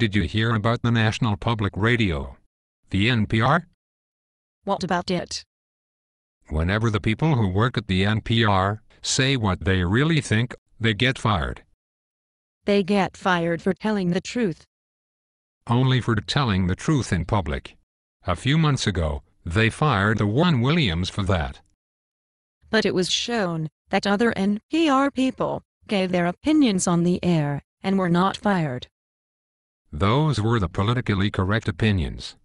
Did you hear about the National Public Radio? The NPR? What about it? Whenever the people who work at the NPR say what they really think, they get fired. They get fired for telling the truth. Only for telling the truth in public. A few months ago, they fired the Warren Williams for that. But it was shown that other NPR people gave their opinions on the air and were not fired. Those were the politically correct opinions.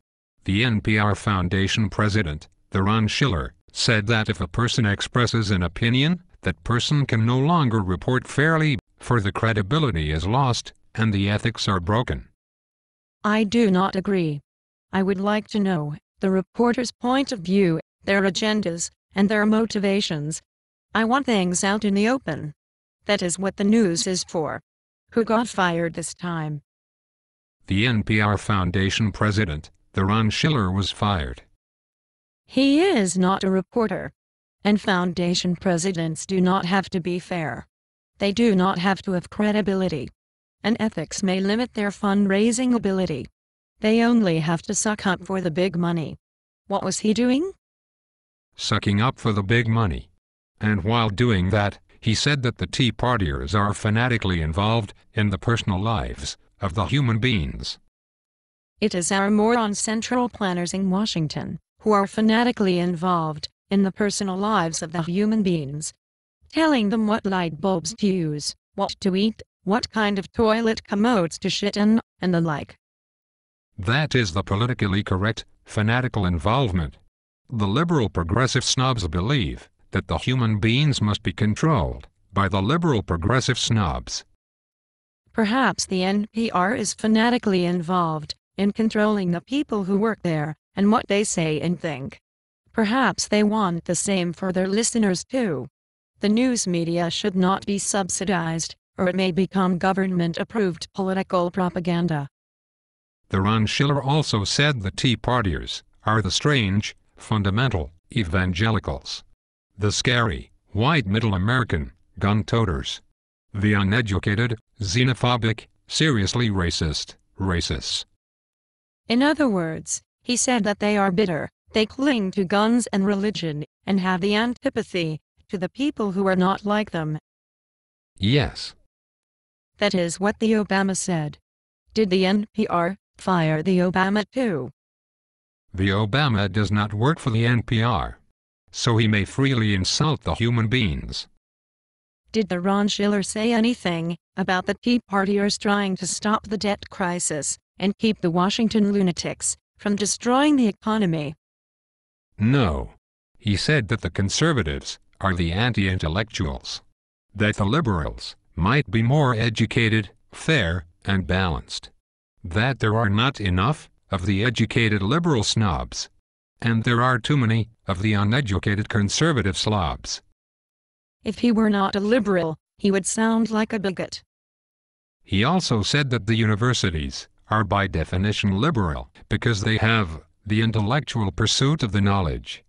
The NPR Foundation president, the Ron Schiller, said that if a person expresses an opinion, that person can no longer report fairly, for the credibility is lost, and the ethics are broken. I do not agree. I would like to know the reporter's point of view, their agendas, and their motivations. I want things out in the open. That is what the news is for. Who got fired this time? The NPR Foundation president, the Ron Schiller, was fired. He is not a reporter. And foundation presidents do not have to be fair. They do not have to have credibility. And ethics may limit their fundraising ability. They only have to suck up for the big money. What was he doing? Sucking up for the big money. And while doing that, he said that the Tea Partiers are fanatically involved in the personal lives of the human beings. It is our moron central planners in Washington who are fanatically involved in the personal lives of the human beings, telling them what light bulbs to use, what to eat, what kind of toilet commodes to shit in, and the like. That is the politically correct, fanatical involvement. The liberal progressive snobs believe that the human beings must be controlled by the liberal progressive snobs. Perhaps the NPR is fanatically involved in controlling the people who work there and what they say and think. Perhaps they want the same for their listeners too. The news media should not be subsidized, or it may become government-approved political propaganda. The Ron Schiller also said the Tea Partiers are the strange, fundamental evangelicals, the scary, white middle American gun-toters, the uneducated, xenophobic, seriously racist racists. In other words, he said that they are bitter, they cling to guns and religion, and have the antipathy to the people who are not like them. Yes. That is what the Obama said. Did the NPR fire the Obama too? The Obama does not work for the NPR, so he may freely insult the human beings. Did the Ron Schiller say anything about the Tea Partiers trying to stop the debt crisis and keep the Washington lunatics from destroying the economy? No. He said that the conservatives are the anti-intellectuals, that the liberals might be more educated, fair, and balanced, that there are not enough of the educated liberal snobs, and there are too many of the uneducated conservative slobs. If he were not a liberal, he would sound like a bigot. He also said that the universities are by definition liberal because they have the intellectual pursuit of the knowledge,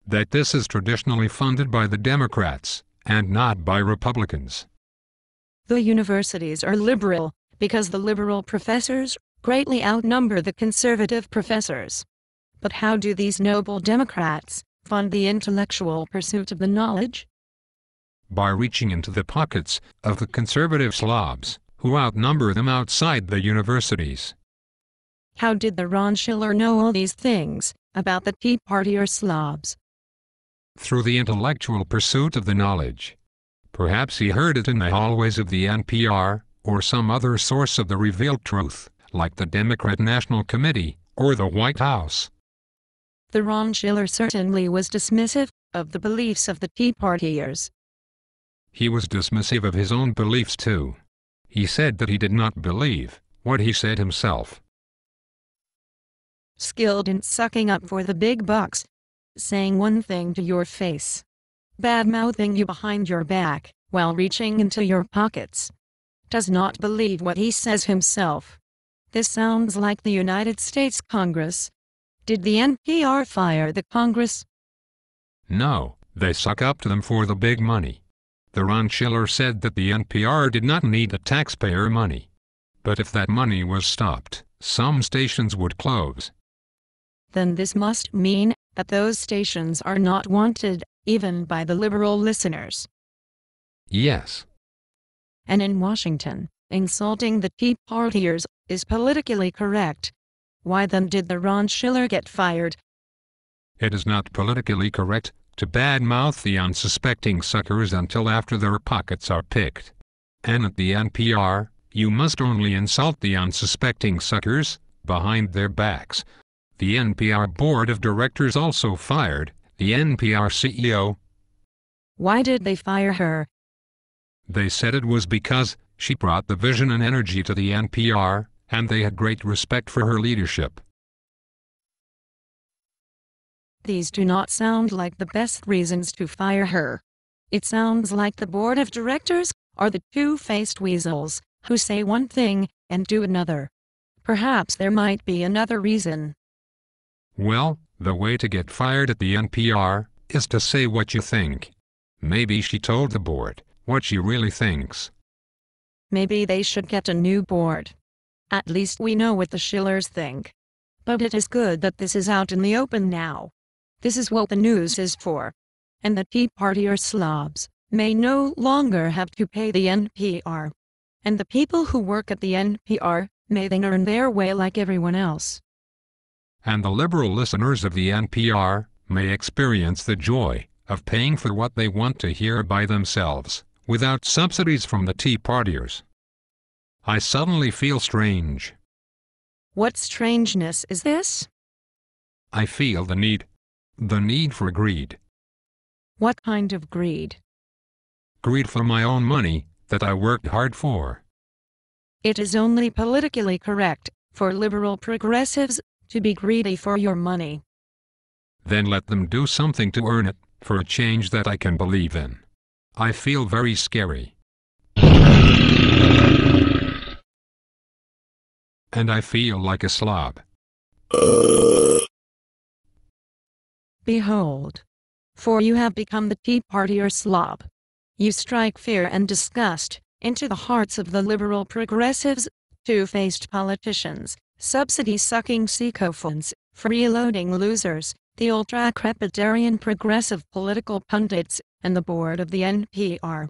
that this is traditionally funded by the Democrats and not by Republicans. The universities are liberal because the liberal professors greatly outnumber the conservative professors. But how do these noble Democrats fund the intellectual pursuit of the knowledge? By reaching into the pockets of the conservative slobs, who outnumber them outside the universities. How did the Ron Schiller know all these things about the Tea Partier slobs? Through the intellectual pursuit of the knowledge. Perhaps he heard it in the hallways of the NPR, or some other source of the revealed truth, like the Democrat National Committee, or the White House. The Ron Schiller certainly was dismissive of the beliefs of the Tea Partiers. He was dismissive of his own beliefs too. He said that he did not believe what he said himself. Skilled in sucking up for the big bucks, saying one thing to your face, bad-mouthing you behind your back while reaching into your pockets. Does not believe what he says himself. This sounds like the United States Congress. Did the NPR fire the Congress? No, they suck up to them for the big money. The Ron Schiller said that the NPR did not need the taxpayer money. But if that money was stopped, some stations would close. Then this must mean that those stations are not wanted, even by the liberal listeners. Yes. And in Washington, insulting the Tea Partiers is politically correct. Why then did the Ron Schiller get fired? It is not politically correct to badmouth the unsuspecting suckers until after their pockets are picked. And at the NPR, you must only insult the unsuspecting suckers behind their backs. The NPR board of directors also fired the NPR CEO. Why did they fire her? They said it was because she brought the vision and energy to the NPR, and they had great respect for her leadership. These do not sound like the best reasons to fire her. It sounds like the board of directors are the two-faced weasels who say one thing and do another. Perhaps there might be another reason. Well, the way to get fired at the NPR is to say what you think. Maybe she told the board what she really thinks. Maybe they should get a new board. At least we know what the Schillers think. But it is good that this is out in the open now. This is what the news is for. And the Tea Partier slobs may no longer have to pay the NPR. And the people who work at the NPR may then earn their way like everyone else. And the liberal listeners of the NPR may experience the joy of paying for what they want to hear by themselves, without subsidies from the Tea Partiers. I suddenly feel strange. What strangeness is this? I feel the need for greed. What kind of greed? Greed for my own money that I worked hard for. It is only politically correct for liberal progressives to be greedy for your money. Then let them do something to earn it, for a change that I can believe in. I feel very scary. And I feel like a slob. Behold. For you have become the Tea Partier slob. You strike fear and disgust into the hearts of the liberal progressives, two-faced politicians, subsidy-sucking sycophants, freeloading losers, the ultra-crepidarian progressive political pundits, and the board of the NPR.